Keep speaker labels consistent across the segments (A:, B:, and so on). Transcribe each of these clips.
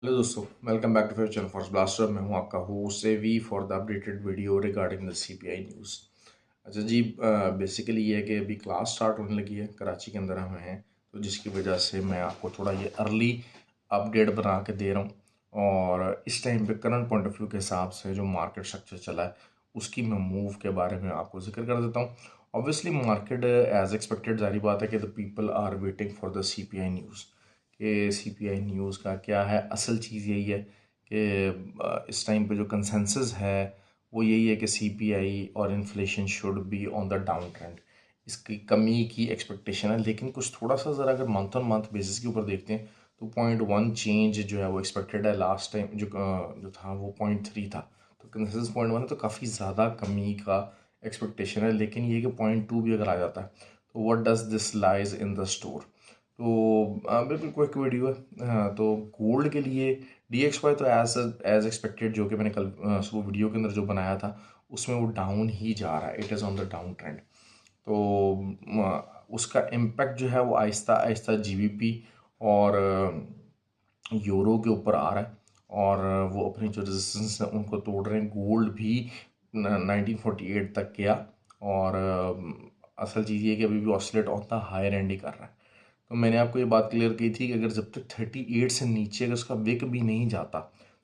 A: Hello दोस्तों, welcome back to fair channel for blaster. मैं हूं आपका host we for the updated video regarding the CPI news. अच्छा जी, बेसिकली ये है कि अभी क्लास स्टार्ट होने लगी है, कराची के अंदर हम हैं, तो जिसकी वजह से मैं आपको थोड़ा ये अर्ली अपडेट बना के दे रहा हूँ। और इस टाइम पे करंट पॉइंट ऑफ व्यू के हिसाब से जो मार्केट स्ट्रक्चर चला है उसकी मैं मूव के बारे में आपको जिक्र कर देता हूँ। ऑब्वियसली मार्केट एज एक्सपेक्टेड, जारी बात है कि the people are waiting for the CPI news कि सीपीआई न्यूज़ का क्या है। असल चीज़ यही है कि इस टाइम पे जो कंसेंसस है वो यही है कि सीपीआई और inflation should be on the down trend. इसकी कमी की एक्सपेक्टेशन है, लेकिन कुछ थोड़ा सा ज़रा अगर मंथ ऑन मंथ बेसिस के ऊपर देखते हैं तो 0.1 चेंज जो है वो एक्सपेक्टेड है। लास्ट टाइम जो था वो 0.3 था, तो कंसेंसस 0.1 है, तो काफ़ी ज़्यादा कमी का एक्सपेक्टेशन है। लेकिन ये कि 0.2 भी अगर आ जाता है तो what does this lies in the store. तो बिल्कुल क्विक वीडियो है। तो गोल्ड के लिए DXY तो एज एज एक्सपेक्टेड, जो कि मैंने कल सुबह वीडियो के अंदर जो बनाया था उसमें वो डाउन ही जा रहा है, it is on the down trend. तो उसका इम्पैक्ट जो है वो आहिस्ता आहिस्ता GBP और यूरो के ऊपर आ रहा है, और वो अपनी जो रेजिस्टेंस है उनको तोड़ रहे हैं। गोल्ड भी 1948 तक गया, और असल चीज़ ये है कि अभी भी oscillate on the higher end ही कर रहा है। तो मैंने आपको ये बात क्लियर की थी कि अगर जब तक 38 से नीचे अगर उसका विक भी नहीं जाता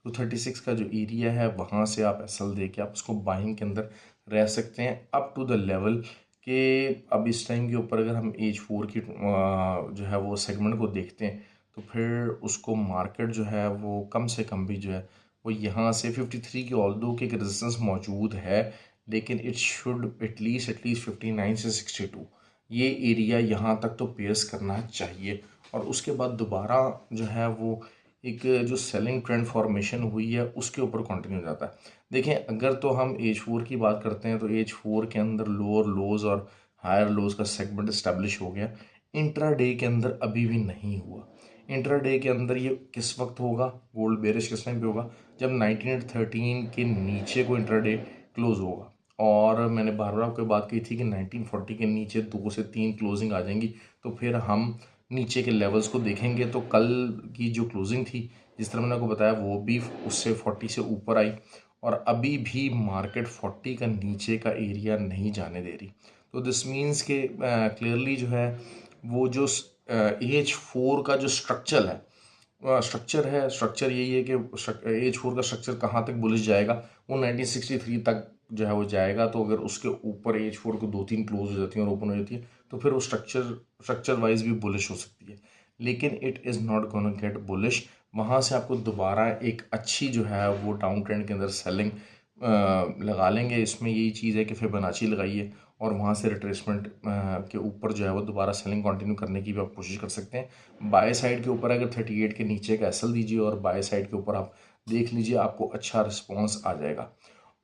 A: तो 36 का जो एरिया है वहाँ से आप एसएल दे के आप उसको बाइंग के अंदर रह सकते हैं अप टू द लेवल के। अब इस टाइम के ऊपर अगर हम H4 की जो है वो सेगमेंट को देखते हैं तो फिर उसको मार्केट जो है वो कम से कम भी जो है वो यहाँ से 53 की ऑल्दो की एक रेजिस्टेंस मौजूद है, लेकिन इट शुड एटलीस्ट 59 से 62 ये एरिया यहाँ तक तो पेस करना चाहिए। और उसके बाद दोबारा जो है वो एक जो सेलिंग ट्रेंड फॉर्मेशन हुई है उसके ऊपर कंटिन्यू हो जाता है। देखें, अगर तो हम H4 की बात करते हैं तो H4 के अंदर लोअर लोज और हायर लोज का सेगमेंट इस्टेब्लिश हो गया। इंट्रा डे के अंदर अभी भी नहीं हुआ। इंट्रा डे के अंदर ये किस वक्त होगा, गोल्ड बेरिश किस टाइम पे होगा, जब 1913 के नीचे को इंट्रा डे क्लोज होगा। और मैंने बार बार आपको बात की थी कि 1940 के नीचे 2 से 3 क्लोजिंग आ जाएंगी तो फिर हम नीचे के लेवल्स को देखेंगे। तो कल की जो क्लोजिंग थी, जिस तरह मैंने आपको बताया, वो भी उससे 40 से ऊपर आई, और अभी भी मार्केट 40 का नीचे का एरिया नहीं जाने दे रही। तो दिस मीन्स के क्लियरली जो है वो जो H4 का जो स्ट्रक्चर यही है कि H4 का स्ट्रक्चर कहाँ तक बुलिश जाएगा, वो 1963 तक जो है वो जाएगा। तो अगर उसके ऊपर H4 को 2-3 क्लोज हो जाती है और ओपन हो जाती है तो फिर वो स्ट्रक्चर वाइज भी बुलिश हो सकती है, लेकिन it is not gonna get bullish. वहाँ से आपको दोबारा एक अच्छी जो है वो डाउन ट्रेंड के अंदर सेलिंग लगा लेंगे। इसमें यही चीज़ है कि फिबोनाची लगाइए और वहाँ से रिट्रेसमेंट के ऊपर जो है वो दोबारा सेलिंग कंटिन्यू करने की भी आप कोशिश कर सकते हैं। बाय साइड के ऊपर अगर 38 के नीचे का एसएल दीजिए और बाय साइड के ऊपर आप देख लीजिए, आपको अच्छा रिस्पॉन्स आ जाएगा।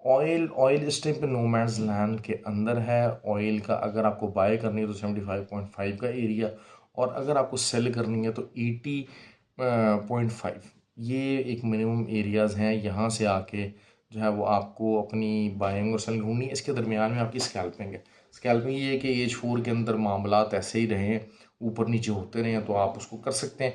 A: ऑयल इस टाइम पे नो मैन्स लैंड के अंदर है। ऑयल का अगर आपको बाय करनी है तो 75.5 का एरिया, और अगर आपको सेल करनी है तो 80.5, ये एक मिनिमम एरियाज़ हैं। यहाँ से आके जो है वो आपको अपनी बाइंग और सेलिंग ढूंढनी है। इसके दरमियान में आपकी स्कैल्पिंग है। स्कैल्पिंग ये है कि H4 के अंदर मामलात ऐसे ही रहे, ऊपर नीचे होते रहे, तो आप उसको कर सकते हैं।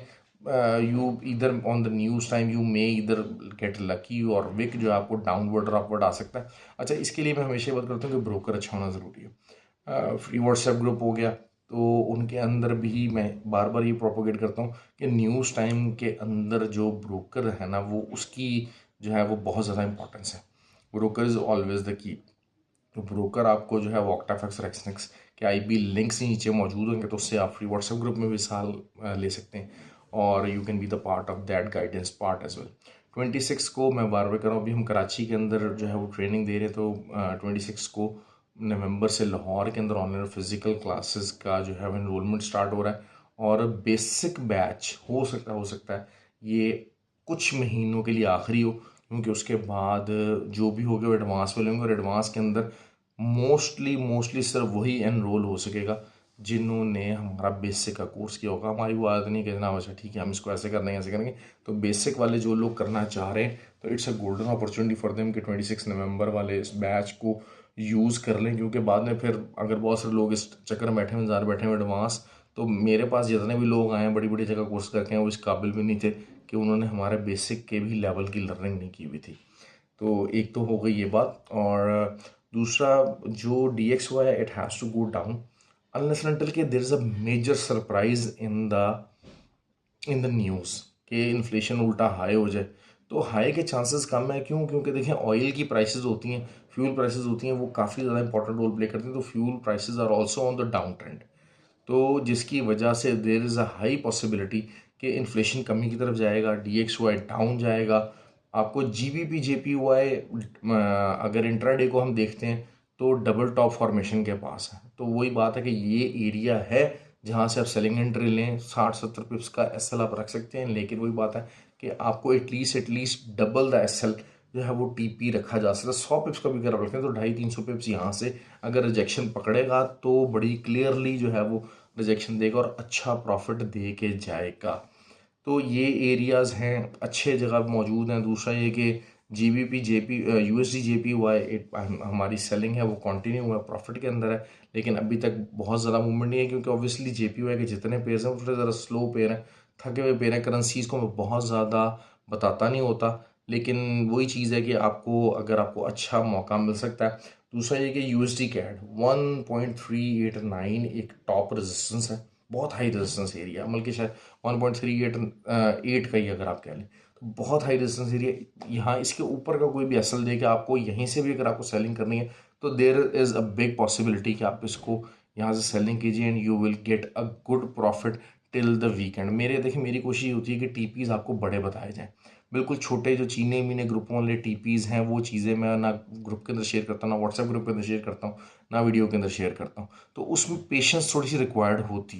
A: यू इधर on the news time you may इधर गेट लकी, और विक जो है आपको डाउनवर्ड और अपवर्ड आ सकता है। अच्छा, इसके लिए मैं हमेशा ये बात करता हूँ कि ब्रोकर अच्छा होना ज़रूरी है। फ्री व्हाट्सएप ग्रुप हो गया, तो उनके अंदर भी मैं बार बार ये प्रोपोगेट करता हूँ कि न्यूज़ टाइम के अंदर जो ब्रोकर है ना, वो उसकी जो है वो बहुत ज़्यादा इंपॉर्टेंस है। Broker is always the key. तो ब्रोकर आपको जो है वो ऑक्टाफैक्स और एक्सनेक्स के IB लिंक्स ही नीचे मौजूद होंगे, तो उससे आप फ्री व्हाट्सएप ग्रुप में भी साल ले सकते हैं, और you can be the part of that guidance part as well. 26 को मैं बार बार कर रहा हूँ, अभी हम कराची के अंदर जो है वो ट्रेनिंग दे रहे हैं, तो 26 को नवंबर से लाहौर के अंदर ऑनलाइन फिजिकल क्लासेस का जो है वो इनरोलमेंट स्टार्ट हो रहा है। और बेसिक बैच हो सकता है ये कुछ महीनों के लिए आखिरी हो, क्योंकि उसके बाद जो भी होगा वो एडवांस में लेंगे, और एडवांस के अंदर मोस्टली सिर्फ वही एनरोल हो सकेगा जिन्होंने हमारा बेसिक का कोर्स किया होगा। हमारी वो आदत नहीं कि जनाब अच्छा ठीक है हम इसको ऐसे करना है ऐसे करेंगे। तो बेसिक वाले जो लोग करना चाह रहे हैं तो it's a golden opportunity for them कि 26 नवंबर वाले इस बैच को यूज़ कर लें, क्योंकि बाद में फिर अगर बहुत सारे लोग इस चक्कर में बैठे हुए एडवांस, तो मेरे पास जितने भी लोग आए हैं बड़ी बड़ी जगह कोर्स करके हैं वो इस काबिल भी नहीं थे कि उन्होंने हमारे बेसिक के भी लेवल की लर्निंग नहीं की हुई थी। तो एक तो हो गई ये बात, और दूसरा जो DXY it has to go down unless until के there is a major surprise in the news कि इन्फ्लेशन उल्टा हाई हो जाए। तो हाई के चांसेस कम है, क्यों? क्योंकि देखें ऑयल की प्राइसेस होती हैं, फ्यूल प्राइसेस होती हैं, वो काफ़ी ज़्यादा इंपॉर्टेंट रोल प्ले करती हैं। तो fuel prices are also on the down trend, तो जिसकी वजह से there is a high possibility कि इन्फ्लेशन कमी की तरफ जाएगा, DXY डाउन जाएगा। आपको GBP JPY अगर इंट्राडे को हम देखते हैं तो डबल टॉप फॉर्मेशन के पास है। तो वही बात है कि ये एरिया है जहाँ से आप सेलिंग एंट्री लें। 60-70 पिप्स का SL आप रख सकते हैं, लेकिन वही बात है कि आपको एटलीस्ट डबल द SL जो है वो TP रखा जा सकता है। 100 पिप्स का भी अगर आप रखते हैं तो 250-300 पिप्स यहाँ से अगर रिजेक्शन पकड़ेगा तो बड़ी क्लियरली जो है वो रिजेक्शन देगा और अच्छा प्रॉफिट दे के जाएगा। तो ये एरियाज़ हैं, अच्छे जगह मौजूद हैं। दूसरा ये कि USD JPY हमारी सेलिंग है वो कंटिन्यू हुआ, प्रॉफिट के अंदर है, लेकिन अभी तक बहुत ज़्यादा मूवमेंट नहीं है, क्योंकि ऑब्वियसली JPY के जितने पेयर्स हैं वो थोड़े ज़रा स्लो पेयर हैं, थके हुए पेयर हैं। करेंसीज़ को मैं बहुत ज़्यादा बताता नहीं होता, लेकिन वही चीज़ है कि आपको अच्छा मौका मिल सकता है। दूसरा ये कि USD CAD 1.389 एक टॉप रेजिस्टेंस है, बहुत हाई रेजिस्टेंस एरिया, बल्कि शायद 1.388 का ही अगर आप कह लें तो बहुत हाई रेजिस्टेंस एरिया। यहाँ इसके ऊपर का कोई भी एसएल दे के आपको यहीं से भी अगर आपको सेलिंग करनी है तो देर इज़ अ बिग पॉसिबिलिटी कि आप इसको यहाँ से सेलिंग कीजिए and you will get a good profit till the weekend. देखिए मेरी कोशिश ये होती है कि TPs आपको बड़े बताए जाएँ। बिल्कुल छोटे जो चीने मीने ग्रुपों वाले TPs हैं वो चीज़ें मैं ना ग्रुप के अंदर शेयर करता हूँ, ना व्हाट्सएप ग्रुप के अंदर शेयर करता हूँ, ना वीडियो के अंदर शेयर करता हूँ। तो उसमें पेशेंस थोड़ी सी रिक्वायर्ड होती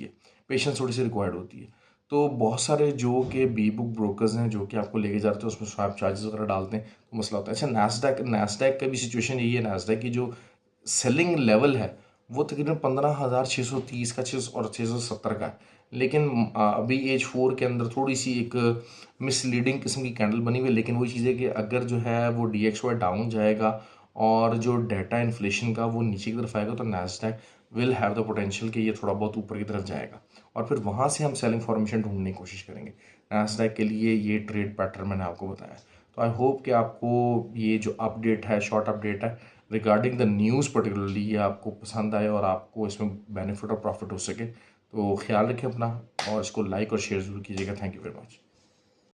A: है, तो बहुत सारे जो कि बी बुक ब्रोकर्स हैं जो कि आपको लेके जाते हैं, उसमें स्वैप चार्जेस वगैरह डालते हैं तो मसला होता है। अच्छा, नैस्डैक का भी सिचुएशन यही है। नैस्डैक की जो सेलिंग लेवल है वो तकरीबन 15,630 का 670 का है, लेकिन अभी H4 के अंदर थोड़ी सी एक मिसलीडिंग किस्म की कैंडल बनी हुई है। लेकिन वही चीज़ है कि अगर जो है वो DXY डाउन जाएगा और जो डाटा इन्फ्लेशन का वो नीचे की तरफ आएगा तो Nasdaq will have the potential कि ये थोड़ा बहुत ऊपर की तरफ जाएगा, और फिर वहाँ से हम सेलिंग फॉर्मेशन ढूंढने की कोशिश करेंगे। नैस्डैक के लिए ये ट्रेड पैटर्न मैंने आपको बताया। तो आई होप कि आपको ये जो अपडेट है, शॉर्ट अपडेट है रिगार्डिंग द न्यूज़ पर्टिकुलरली, ये आपको पसंद आए और आपको इसमें बेनिफिट और प्रॉफिट हो सके। तो ख्याल रखें अपना, और इसको लाइक और शेयर ज़रूर कीजिएगा। Thank you very much.